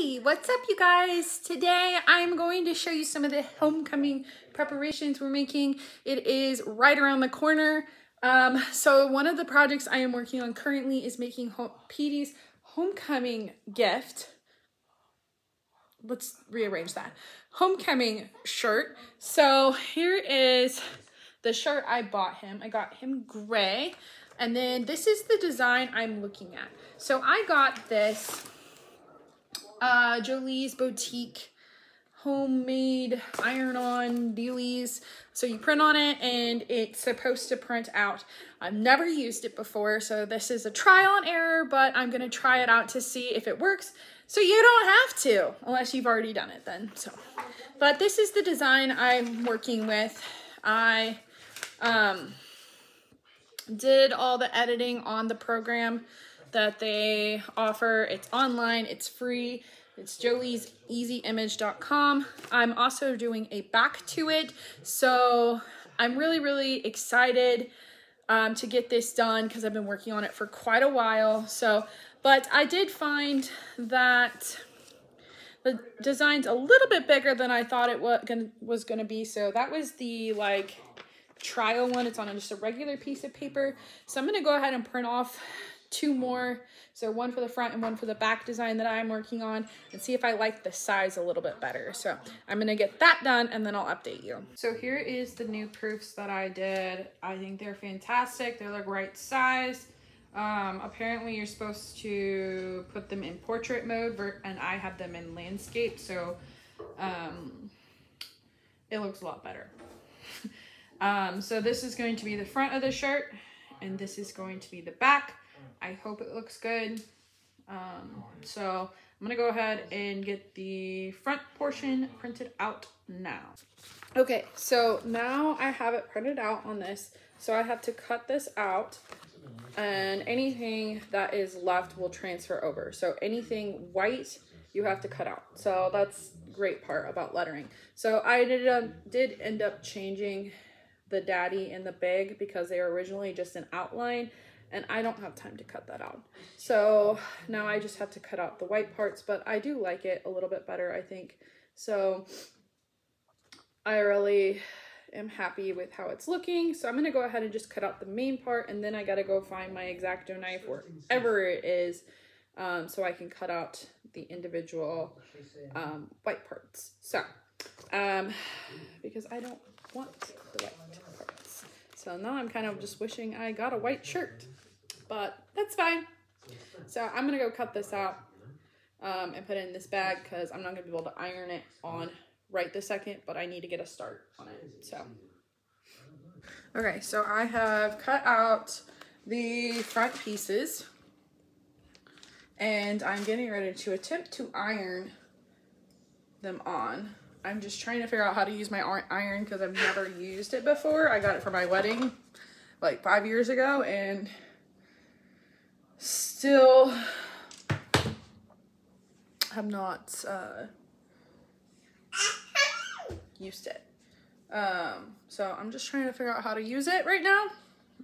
Hey, what's up you guys? Today I'm going to show you some of the homecoming preparations we're making. It is right around the corner. So one of the projects I am working on currently is making Petey's homecoming gift. Let's rearrange that. Homecoming shirt. So here is the shirt I bought him. I got him gray. And then this is the design I'm looking at. So I got this Jolie's Boutique homemade iron-on dealies. So you print on it and it's supposed to print out. I've never used it before, so this is a trial and error, but I'm gonna try it out to see if it works. So you don't have to, unless you've already done it then. So, but this is the design I'm working with. I did all the editing on the program that they offer. It's online, it's free. It's jolieseasyimage.com. I'm also doing a back to it. So I'm really excited to get this done because I've been working on it for quite a while. So, but I did find that the design's a little bit bigger than I thought it was gonna be. So that was the like trial one. It's on just a regular piece of paper. So I'm gonna go ahead and print off two more. So one for the front and one for the back design that I'm working on, and see if I like the size a little bit better. So I'm gonna get that done and then I'll update you. So here is the new proofs that I did. I think they're fantastic. They're the right size. Apparently you're supposed to put them in portrait mode, and I have them in landscape. So it looks a lot better. So this is going to be the front of the shirt and this is going to be the back. I hope it looks good. So I'm gonna go ahead and get the front portion printed out now. Okay, so now I have it printed out on this. So I have to cut this out and anything that is left will transfer over. So anything white you have to cut out. So that's the great part about lettering. So I did end up changing the daddy and the big because they were originally just an outline. And I don't have time to cut that out. So now I just have to cut out the white parts, but I do like it a little bit better, I think. So I really am happy with how it's looking. So I'm gonna go ahead and just cut out the main part, and then I gotta go find my X-Acto knife wherever it is, so I can cut out the individual white parts. So, because I don't want the white parts. So now I'm kind of just wishing I got a white shirt. But that's fine. So I'm gonna go cut this out and put it in this bag because I'm not gonna be able to iron it on right this second, but I need to get a start on it. So okay, so I have cut out the front pieces and I'm getting ready to attempt to iron them on. I'm just trying to figure out how to use my iron because I've never used it before. I got it for my wedding like 5 years ago and still have not used it. So I'm just trying to figure out how to use it right now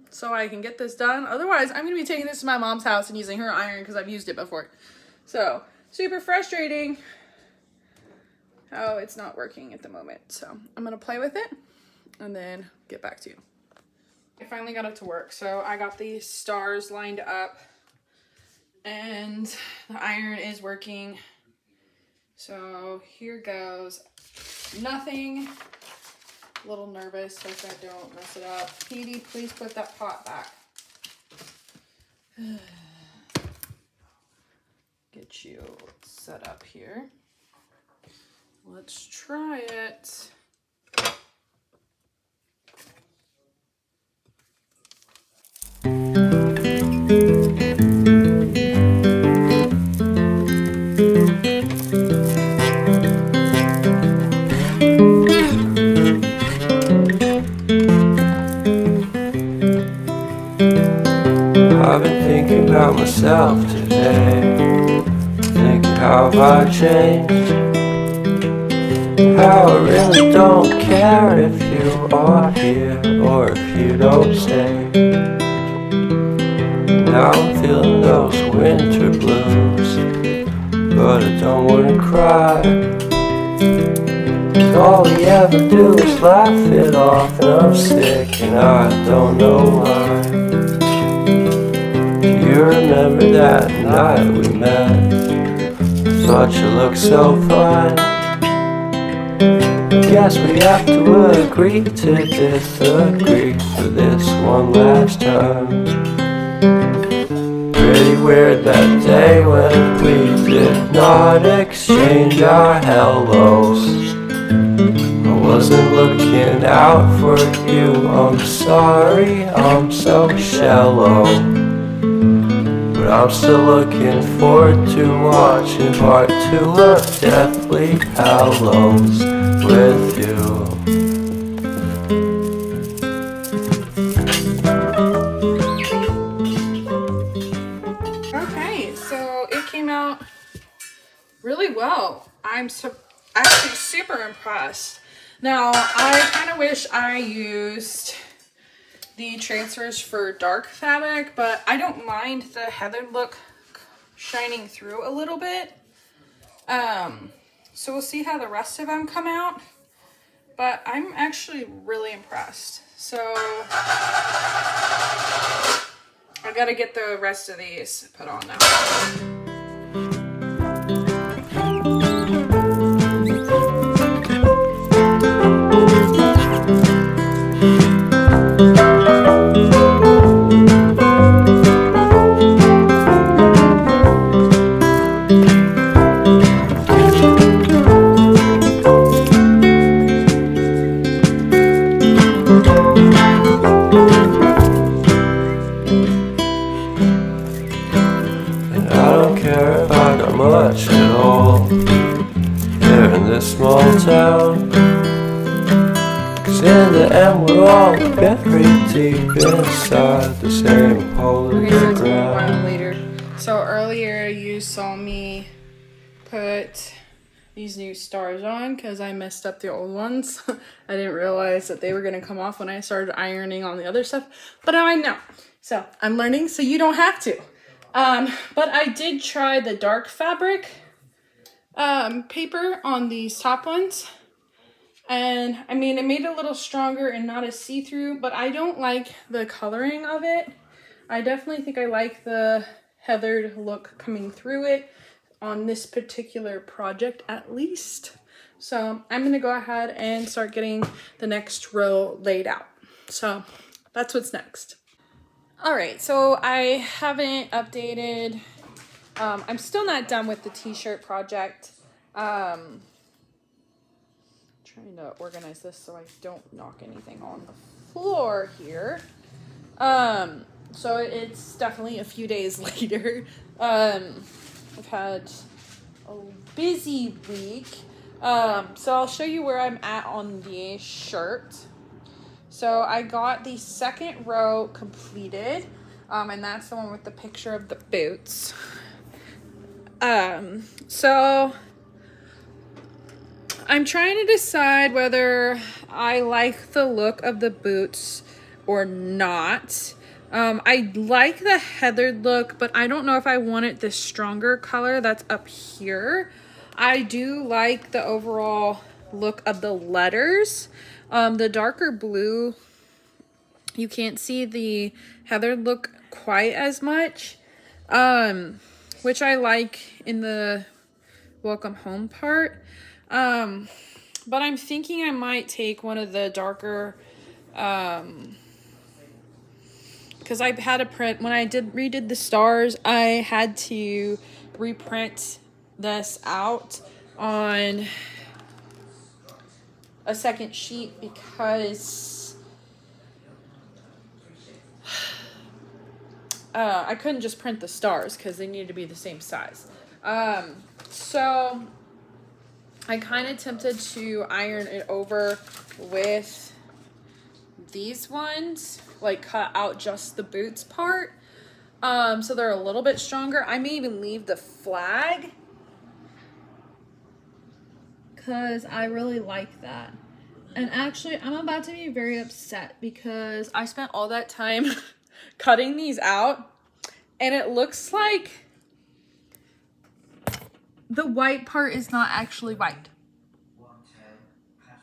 so I can get this done. Otherwise, I'm gonna be taking this to my mom's house and using her iron because I've used it before. So super frustrating how it's not working at the moment. So I'm gonna play with it and then get back to you. I finally got it to work. So I got these stars lined up and the iron is working. So here goes. Nothing. A little nervous so I don't mess it up. Petey, please put that pot back. Get you set up here. Let's try it. I've been thinking about myself today, thinking how have I changed, how I really don't care if you are here or if you don't stay. Now I'm feeling those winter blues, but I don't wanna cry. All we ever do is laugh it off, and I'm sick and I don't know why. Do you remember that night we met? Thought you looked so fine. Guess we have to agree to disagree for this one last time. Pretty weird that day when we did not exchange our hellos. I wasn't looking out for you, I'm sorry, I'm so shallow. But I'm still looking forward to watching part 2 of Deathly Hallows with you. Okay, so it came out really well. I'm actually super impressed. Now, I kind of wish I used the transfers for dark fabric, but I don't mind the heathered look shining through a little bit. So we'll see how the rest of them come out, but I'm actually really impressed. So I gotta get the rest of these put on now. Much at all here in this small town, 'cause in the end we're all buried deep inside the same hole in the ground. Later. So earlier you saw me put these new stars on because I messed up the old ones. I didn't realize that they were going to come off when I started ironing on the other stuff, but now I know. So I'm learning so you don't have to. But I did try the dark fabric paper on these top ones. And I mean, it made it a little stronger and not as see-through, but I don't like the coloring of it. I definitely think I like the heathered look coming through it on this particular project at least. So I'm going to go ahead and start getting the next row laid out. So that's what's next. All right, so I haven't updated. I'm still not done with the t-shirt project. Trying to organize this so I don't knock anything on the floor here. So it's definitely a few days later. I've had a busy week. So I'll show you where I'm at on the shirt. So I got the second row completed, and that's the one with the picture of the boots. So I'm trying to decide whether I like the look of the boots or not. I like the heathered look, but I don't know if I wanted the stronger color that's up here. I do like the overall look of the letters. The darker blue, you can't see the heathered look quite as much, which I like in the welcome home part. But I'm thinking I might take one of the darker, because I had a print, when I redid the stars, I had to reprint this out on a second sheet because I couldn't just print the stars because they needed to be the same size. So I kind of tempted to iron it over with these ones, like cut out just the boots part, so they're a little bit stronger. I may even leave the flag because I really like that. And actually, I'm about to be very upset because I spent all that time cutting these out, and it looks like the white part is not actually white.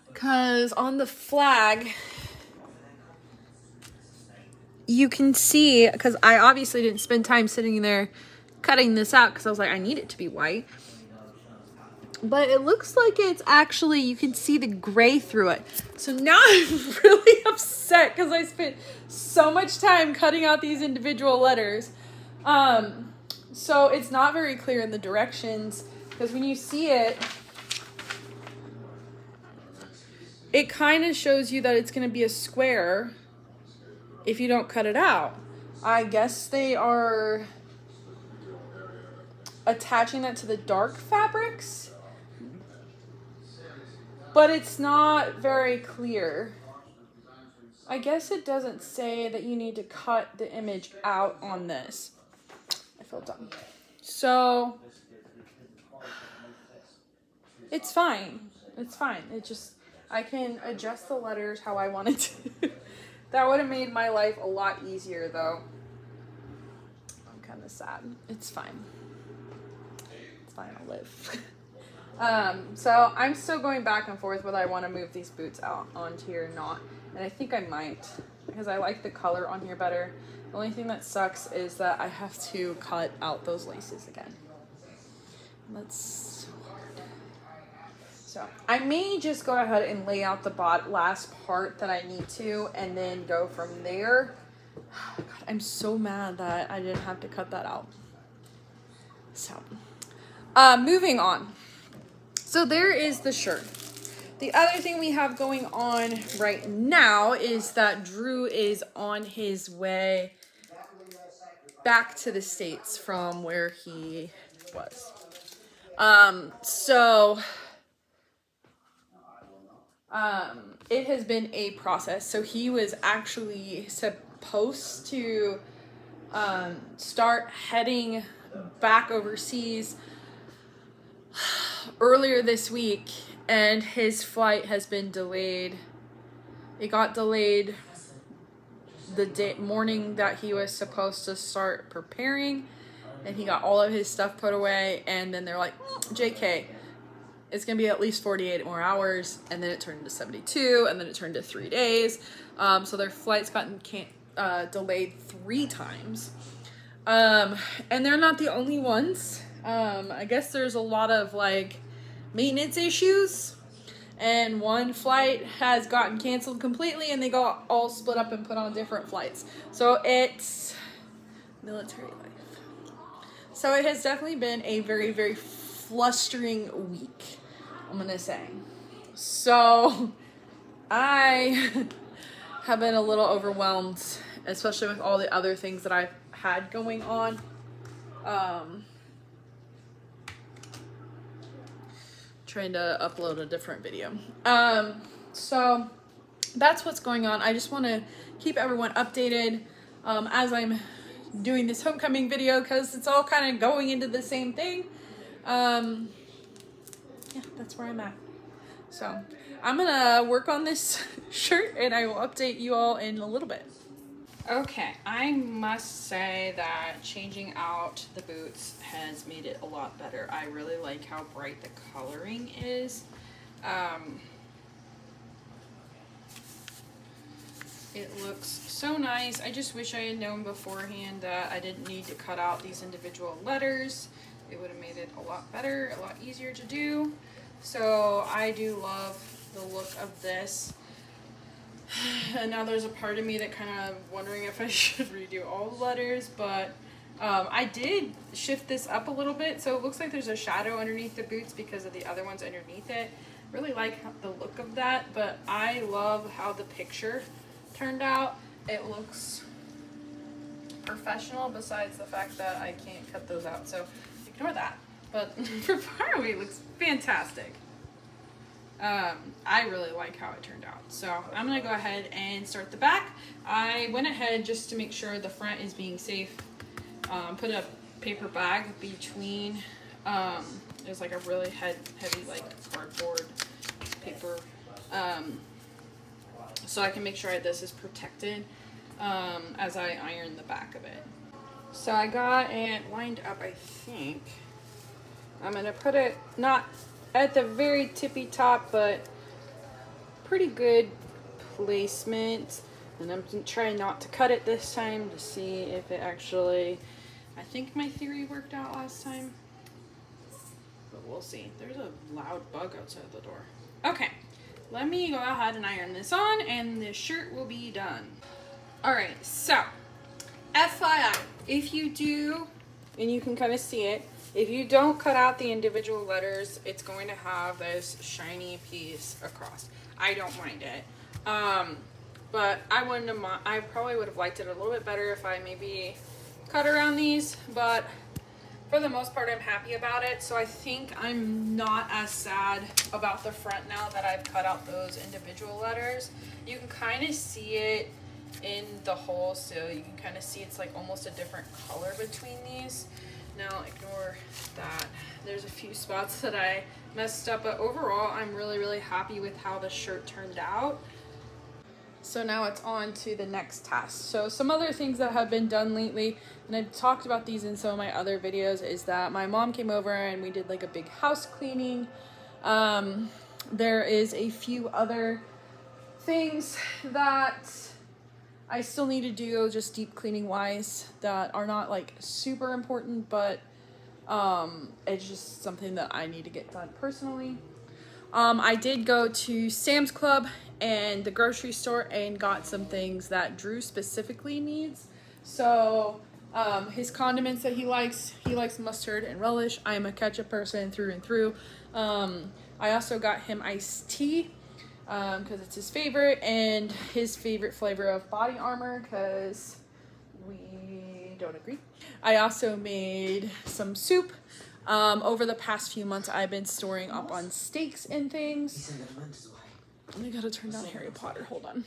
Because on the flag, you can see, because I obviously didn't spend time sitting there cutting this out because I was like, I need it to be white. But it looks like it's actually, you can see the gray through it. So now I'm really upset because I spent so much time cutting out these individual letters. So it's not very clear in the directions, because when you see it, it kind of shows you that it's going to be a square if you don't cut it out. I guess they are attaching that to the dark fabrics, but it's not very clear. I guess it doesn't say that you need to cut the image out on this. I feel dumb. So it's fine. It's fine. It just, I can adjust the letters how I want it to. That would have made my life a lot easier though. I'm kind of sad. It's fine. It's fine, I'll live. So I'm still going back and forth whether I want to move these boots out onto here or not. And I think I might, because I like the color on here better. The only thing that sucks is that I have to cut out those laces again. That's hard. So I may just go ahead and lay out the last part that I need to, and then go from there. God, I'm so mad that I didn't have to cut that out. So, moving on. So there is the shirt. The other thing we have going on right now is that Drew is on his way back to the States from where he was. It has been a process. So he was actually supposed to start heading back overseas earlier this week, and his flight has been delayed. It got delayed the morning that he was supposed to start preparing, and he got all of his stuff put away, and then they're like, JK, it's gonna be at least 48 more hours, and then it turned to 72, and then it turned to 3 days. So their flight's gotten delayed 3 times. And they're not the only ones. I guess there's a lot of like maintenance issues, and one flight has gotten canceled completely, and they got all split up and put on different flights. So it's military life. So it has definitely been a very, very flustering week, I'm gonna say. So I have been a little overwhelmed, especially with all the other things that I've had going on. Trying to upload a different video. So that's what's going on. I just want to keep everyone updated as I'm doing this homecoming video, because it's all kind of going into the same thing. Yeah, that's where I'm at. So I'm gonna work on this shirt, and I will update you all in a little bit. Okay, I must say that changing out the boots has made it a lot better. I really like how bright the coloring is. It looks so nice. I just wish I had known beforehand that I didn't need to cut out these individual letters. It would have made it a lot better, a lot easier to do. So I do love the look of this. And now there's a part of me that kind of wondering if I should redo all the letters, but I did shift this up a little bit, so it looks like there's a shadow underneath the boots because of the other ones underneath it. Really like the look of that, but I love how the picture turned out. It looks professional, besides the fact that I can't cut those out, so ignore that. But for far away, it looks fantastic. I really like how it turned out. So I'm going to go ahead and start the back. I went ahead just to make sure the front is being safe. Put a paper bag between, it's like a really heavy like cardboard paper, so I can make sure this is protected as I iron the back of it. So I got it lined up, I think. I'm gonna put it not at the very tippy top, but pretty good placement. And I'm trying not to cut it this time to see if it actually, I think my theory worked out last time, but we'll see. There's a loud bug outside the door. Okay, let me go ahead and iron this on and the shirt will be done. All right, so FYI, if you do, and you can kind of see it, if you don't cut out the individual letters, it's going to have this shiny piece across. I don't mind it. But I probably would have liked it a little bit better if I maybe cut around these, but for the most part, I'm happy about it. So I think I'm not as sad about the front now that I've cut out those individual letters. You can kind of see it in the hole, so you can kind of see it's like almost a different color between these. Now ignore that. There's a few spots that I messed up, but overall I'm really happy with how the shirt turned out. So now it's on to the next task. So some other things that have been done lately, and I've talked about these in some of my other videos, is that my mom came over and we did like a big house cleaning. There is a few other things that I still need to do, just deep cleaning wise, that are not like super important, but it's just something that I need to get done personally. I did go to Sam's Club and the grocery store and got some things that Drew specifically needs. So his condiments that he likes mustard and relish. I'm a ketchup person through and through. I also got him iced tea because it's his favorite, and his favorite flavor of Body Armor because we don't agree. I also made some soup. Over the past few months, I've been storing up on steaks and things. I gotta turn down Harry Potter, hold on.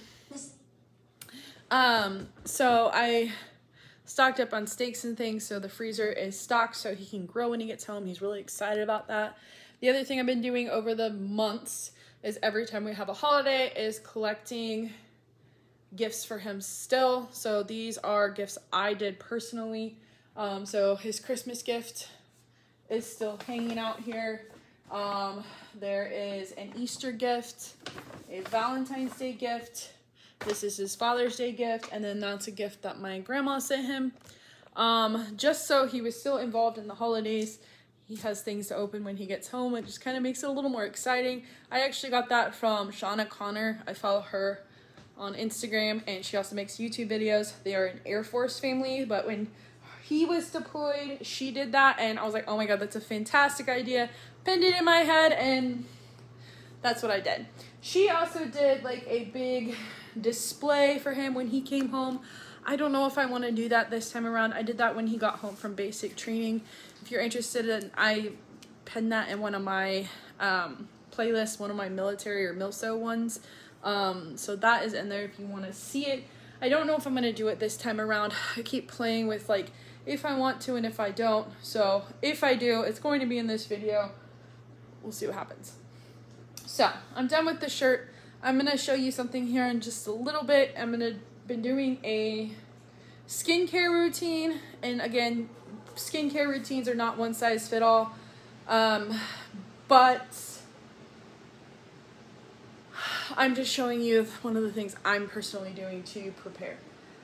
So I stocked up on steaks and things, so the freezer is stocked so he can grill when he gets home. He's really excited about that. The other thing I've been doing over the months is every time we have a holiday is collecting gifts for him still. So these are gifts I did personally. So his Christmas gift is still hanging out here. There is an Easter gift, a Valentine's Day gift. This is his Father's Day gift, and then that's a gift that my grandma sent him. Just so he was still involved in the holidays. He has things to open when he gets home. It just kind of makes it a little more exciting. I actually got that from Shauna Connor. I follow her on Instagram, and she also makes YouTube videos. They are an Air Force family, but when he was deployed, she did that, and I was like, oh my god, that's a fantastic idea. Pinned it in my head, and that's what I did. She also did like a big display for him when he came home. I don't know if I want to do that this time around. I did that when he got home from basic training. If you're interested in, I pinned that in one of my playlists, one of my military or MILSO ones. So that is in there if you want to see it. I don't know if I'm going to do it this time around. I keep playing with like if I want to and if I don't. So if I do, it's going to be in this video. We'll see what happens. So I'm done with the shirt. I'm going to show you something here in just a little bit. I'm going to be doing a skincare routine. And again, skincare routines are not one size fit all. But I'm just showing you one of the things I'm personally doing to prepare.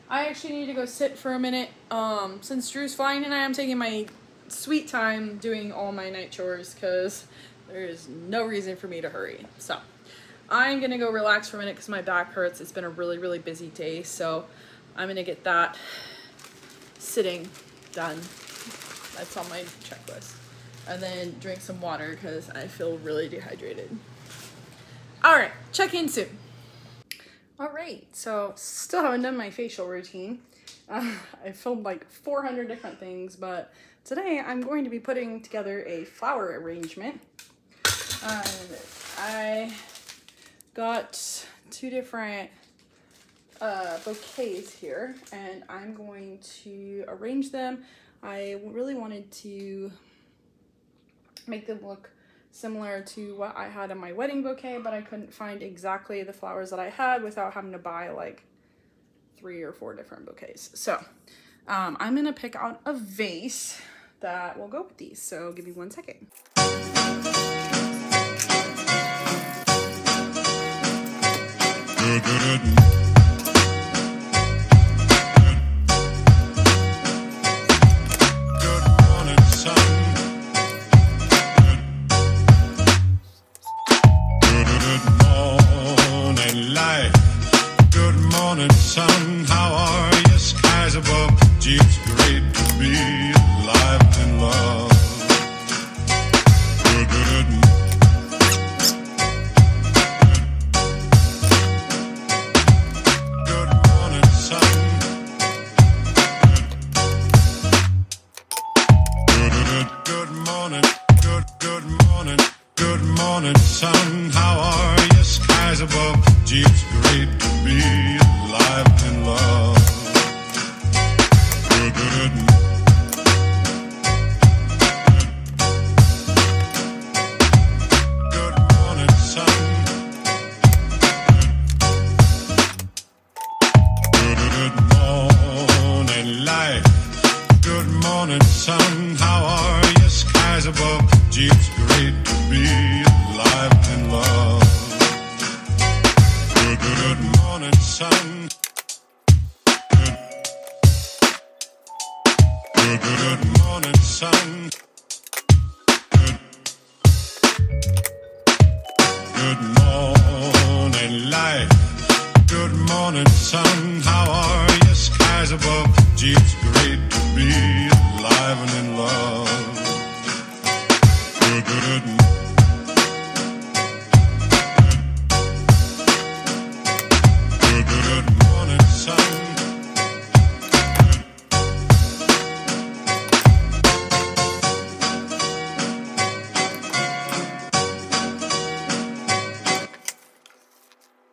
I actually need to go sit for a minute. Since Drew's flying tonight, I'm taking my sweet time doing all my night chores because there is no reason for me to hurry. So I'm gonna go relax for a minute because my back hurts. It's been a really busy day, so I'm gonna get that sitting done. That's on my checklist. And then drink some water because I feel really dehydrated. All right, check in soon. All right, so still haven't done my facial routine. I filmed like 400 different things, but today I'm going to be putting together a flower arrangement. I got two different bouquets here, and I'm going to arrange them. I really wanted to make them look similar to what I had in my wedding bouquet, but I couldn't find exactly the flowers that I had without having to buy like 3 or 4 different bouquets. So I'm gonna pick out a vase that will go with these. So give me 1 second.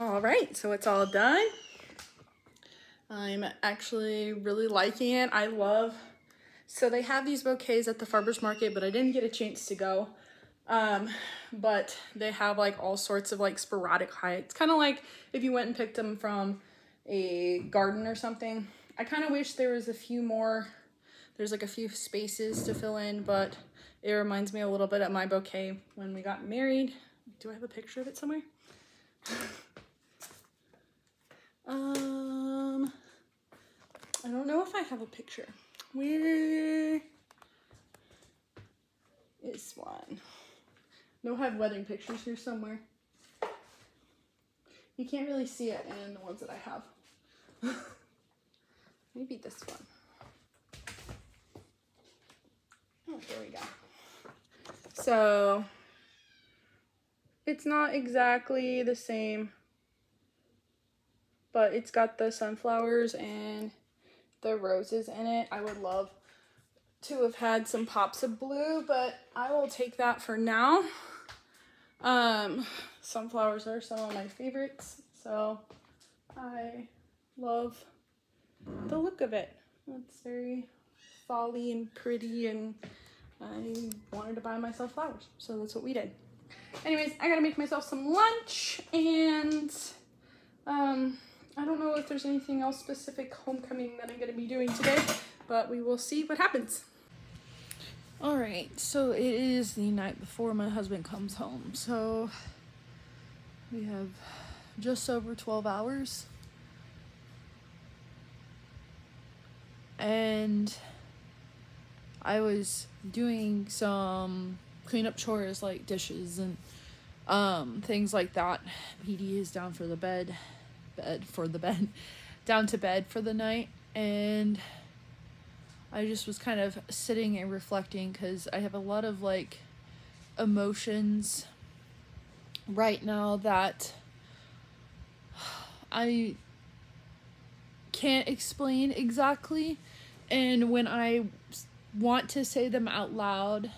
Alright, so it's all done. I'm actually really liking it. I love, so they have these bouquets at the farmer's market, but I didn't get a chance to go. But they have like all sorts of like sporadic heights, kind of like if you went and picked them from a garden or something. I kind of wish there was a few more, there's like a few spaces to fill in, but it reminds me a little bit of my bouquet when we got married. Do I have a picture of it somewhere? I don't know if I have a picture. Where is one? No, I have wedding pictures here somewhere. You can't really see it in the ones that I have. Maybe this one. Oh, there we go. So it's not exactly the same, but it's got the sunflowers and the roses in it. I would love to have had some pops of blue, but I will take that for now. Sunflowers are some of my favorites, so I love the look of it. It's very folly and pretty, and I wanted to buy myself flowers, so that's what we did. Anyways, I gotta make myself some lunch, and I don't know if there's anything else specific homecoming that I'm going to be doing today, but we will see what happens. Alright, so it is the night before my husband comes home, so we have just over 12 hours, and I was doing some cleanup chores like dishes and things like that. PD is down for the bed. Down to bed for the night, and I just was kind of sitting and reflecting because I have a lot of like emotions right now that I can't explain exactly, and when I want to say them out loud,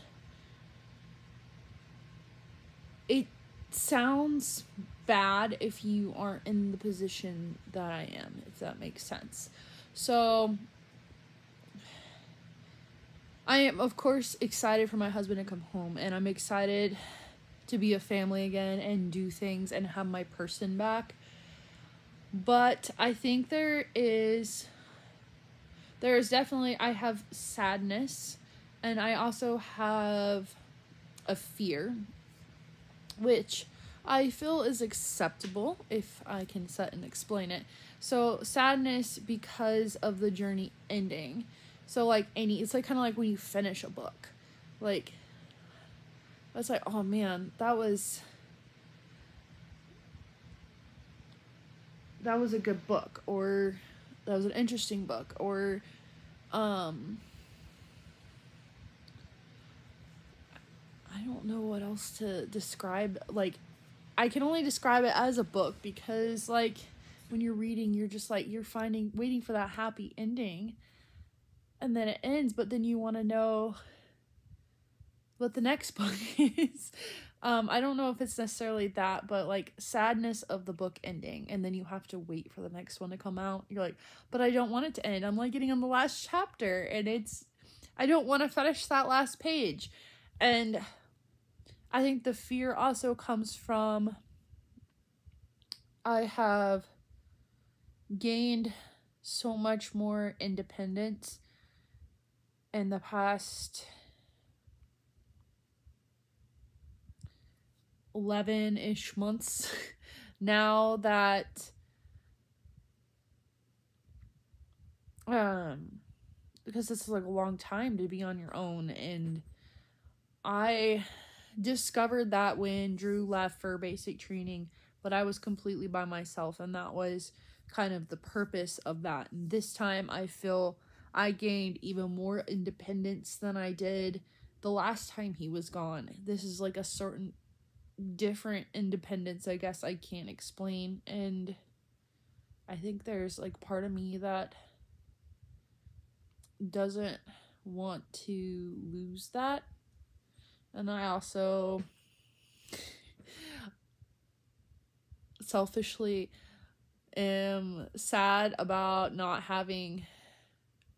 it sounds bad if you aren't in the position that I am, if that makes sense. So I am, of course, excited for my husband to come home, and I'm excited to be a family again and do things and have my person back. But I think there is definitely, I have sadness And I also have a fear, which I feel is acceptable if I can set and explain it. So sadness because of the journey ending. So like it's like kind of like when you finish a book, like that's like, oh man, that was a good book, or that was an interesting book, or I don't know what else to describe. Like, I can only describe it as a book because, like, when you're reading, you're just like, you're waiting for that happy ending, and then it ends, but then you want to know what the next book is. I don't know if it's necessarily that, but like sadness of the book ending, and then you have to wait for the next one to come out. You're like, but I don't want it to end. I'm like getting on the last chapter, and I don't want to finish that last page. And I think the fear also comes from I have gained so much more independence in the past 11-ish months now that because it's like a long time to be on your own, and I discovered that when Drew left for basic training, but I was completely by myself, and that was kind of the purpose of that. And this time I feel I gained even more independence than I did the last time he was gone. This is like a certain different independence, I guess I can't explain, and I think there's like part of me that doesn't want to lose that. And I also selfishly am sad about not having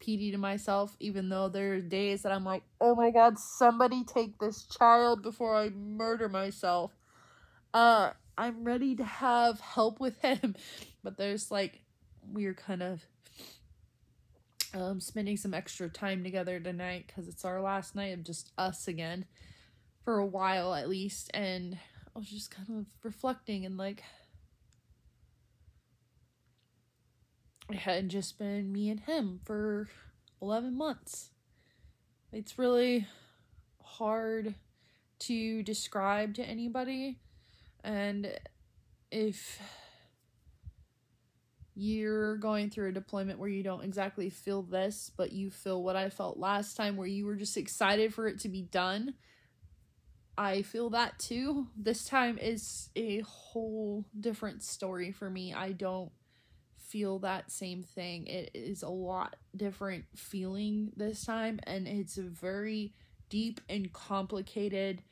PD to myself, even though there are days that I'm like, oh my god, somebody take this child before I murder myself. I'm ready to have help with him, but there's like, we're kind of spending some extra time together tonight because it's our last night of just us again for a while at least, and I was just kind of reflecting, and like it had just been me and him for 11 months. It's really hard to describe to anybody, and if you're going through a deployment where you don't exactly feel this, but you feel what I felt last time, where you were just excited for it to be done, I feel that too. This time is a whole different story for me. I don't feel that same thing. It is a lot different feeling this time, and it's a very deep and complicated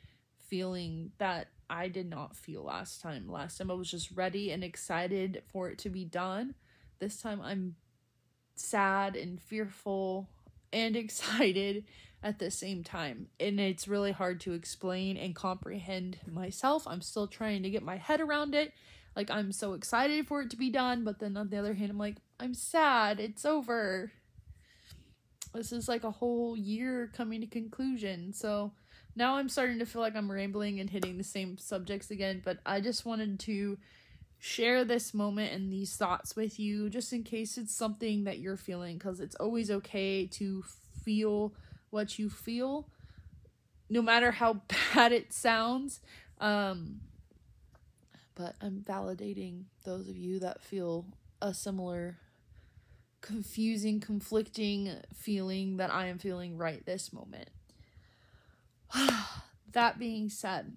feeling that I did not feel last time. Last time I was just ready and excited for it to be done. This time I'm sad and fearful and excited at the same time, and it's really hard to explain and comprehend myself. I'm still trying to get my head around it. Like, I'm so excited for it to be done, but then on the other hand, I'm like, I'm sad, it's over. This is like a whole year coming to conclusion. So now I'm starting to feel like I'm rambling and hitting the same subjects again, but I just wanted to share this moment and these thoughts with you, just in case it's something that you're feeling, because it's always okay to feel what you feel, no matter how bad it sounds. But I'm validating those of you that feel a similar confusing, conflicting feeling that I am feeling right this moment. That being said,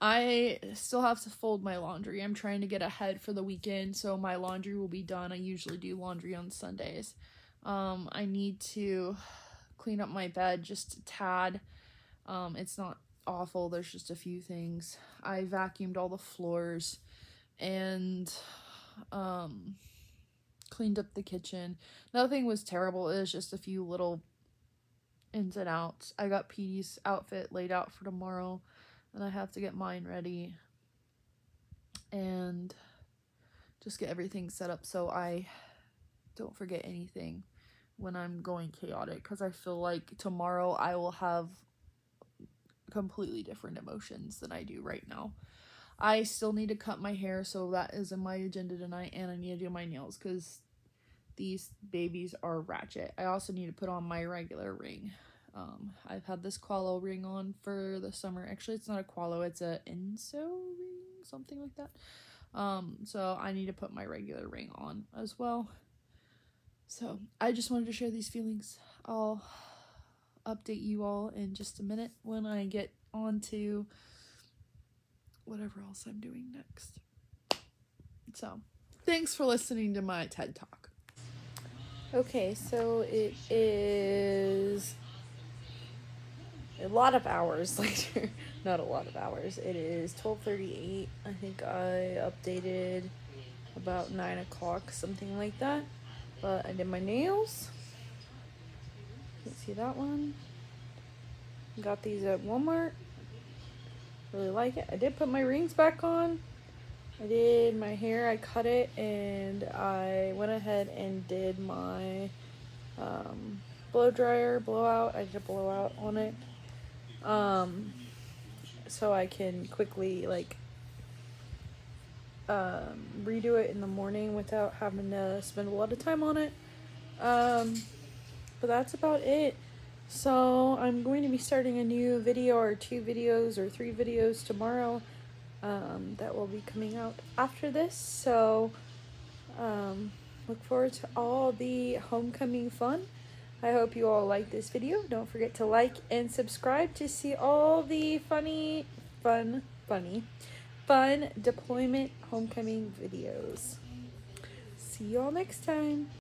I still have to fold my laundry. I'm trying to get ahead for the weekend, so my laundry will be done. I usually do laundry on Sundays. I need to clean up my bed just a tad. It's not awful, there's just a few things. I vacuumed all the floors and cleaned up the kitchen. Nothing was terrible, it was just a few little ins and outs. I got Petey's outfit laid out for tomorrow, and I have to get mine ready and just get everything set up so I don't forget anything when I'm going chaotic, because I feel like tomorrow I will have completely different emotions than I do right now. I still need to cut my hair, so that is in my agenda tonight, and I need to do my nails because these babies are ratchet. I also need to put on my regular ring. I've had this Qualo ring on for the summer. Actually, it's not a Qualo, it's a Enso ring, something like that. So I need to put my regular ring on as well. So I just wanted to share these feelings. I'll update you all in just a minute when I get on to whatever else I'm doing next. So thanks for listening to my TED Talk. Okay, so it is a lot of hours later. Not a lot of hours. It is 12:38. I think I updated about 9 o'clock, something like that. But I did my nails. Can't see that one. Got these at Walmart. Really like it. I did put my rings back on. I did my hair. I cut it, and I went ahead and did my blow dryer blowout. I did a blowout on it. So I can quickly like redo it in the morning without having to spend a lot of time on it. But that's about it. So I'm going to be starting a new video, or 2 videos or 3 videos tomorrow that will be coming out after this. So look forward to all the homecoming fun. I hope you all like this video. Don't forget to like and subscribe to see all the fun deployment homecoming videos. See you all next time.